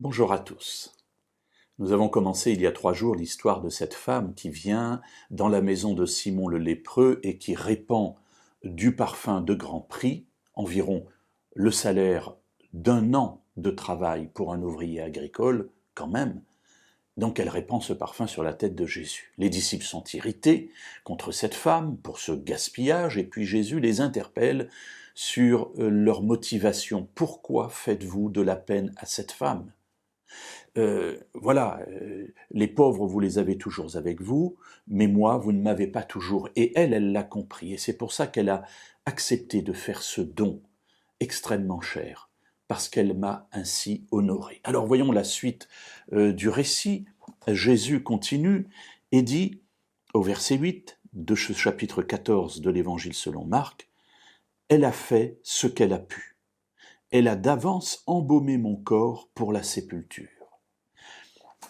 Bonjour à tous. Nous avons commencé il y a 3 jours l'histoire de cette femme qui vient dans la maison de Simon le lépreux et qui répand du parfum de grand prix, environ le salaire d'un an de travail pour un ouvrier agricole, quand même. Donc elle répand ce parfum sur la tête de Jésus. Les disciples sont irrités contre cette femme pour ce gaspillage, et puis Jésus les interpelle sur leur motivation. Pourquoi faites-vous de la peine à cette femme ? Les pauvres, vous les avez toujours avec vous, mais moi, vous ne m'avez pas toujours. Et elle l'a compris, et c'est pour ça qu'elle a accepté de faire ce don extrêmement cher, parce qu'elle m'a ainsi honoré. Alors voyons la suite du récit. Jésus continue et dit, au verset 8 de ce chapitre 14 de l'Évangile selon Marc, « Elle a fait ce qu'elle a pu. Elle a d'avance embaumé mon corps pour la sépulture. »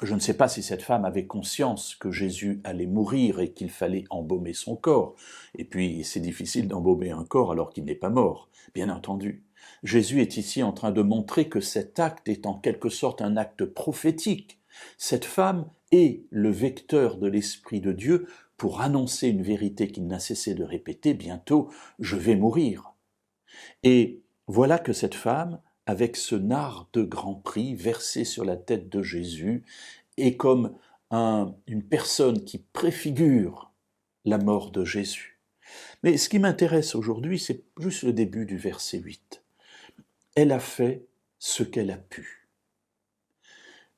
Je ne sais pas si cette femme avait conscience que Jésus allait mourir et qu'il fallait embaumer son corps. Et puis, c'est difficile d'embaumer un corps alors qu'il n'est pas mort, bien entendu. Jésus est ici en train de montrer que cet acte est en quelque sorte un acte prophétique. Cette femme est le vecteur de l'Esprit de Dieu pour annoncer une vérité qu'il n'a cessé de répéter, bientôt, je vais mourir. Et voilà que cette femme, avec ce nard de grand prix versé sur la tête de Jésus, est comme une personne qui préfigure la mort de Jésus. Mais ce qui m'intéresse aujourd'hui, c'est juste le début du verset 8. Elle a fait ce qu'elle a pu.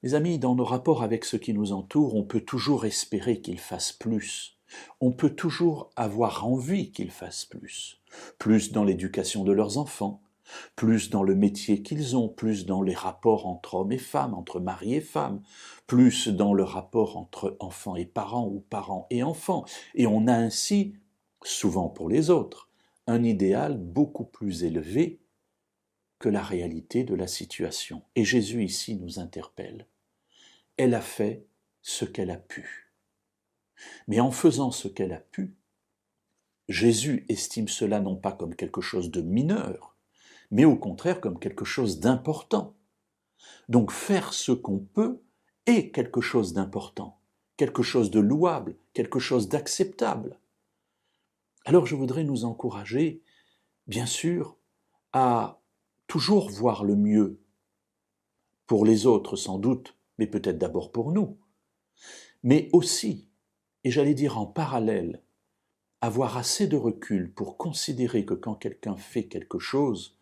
Mes amis, dans nos rapports avec ce qui nous entoure, on peut toujours espérer qu'ils fassent plus. On peut toujours avoir envie qu'ils fassent plus. Plus dans l'éducation de leurs enfants, plus dans le métier qu'ils ont, plus dans les rapports entre hommes et femmes, entre mari et femme, plus dans le rapport entre enfants et parents ou parents et enfants. Et on a ainsi, souvent pour les autres, un idéal beaucoup plus élevé que la réalité de la situation. Et Jésus ici nous interpelle. Elle a fait ce qu'elle a pu. Mais en faisant ce qu'elle a pu, Jésus estime cela non pas comme quelque chose de mineur, mais au contraire comme quelque chose d'important. Donc faire ce qu'on peut est quelque chose d'important, quelque chose de louable, quelque chose d'acceptable. Alors je voudrais nous encourager, bien sûr, à toujours voir le mieux, pour les autres sans doute, mais peut-être d'abord pour nous, mais aussi, et j'allais dire en parallèle, avoir assez de recul pour considérer que quand quelqu'un fait quelque chose,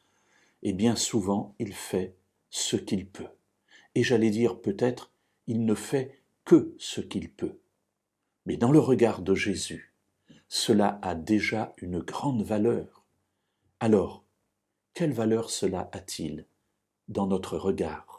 et bien souvent, il fait ce qu'il peut. Et j'allais dire peut-être, il ne fait que ce qu'il peut. Mais dans le regard de Jésus, cela a déjà une grande valeur. Alors, quelle valeur cela a-t-il dans notre regard ?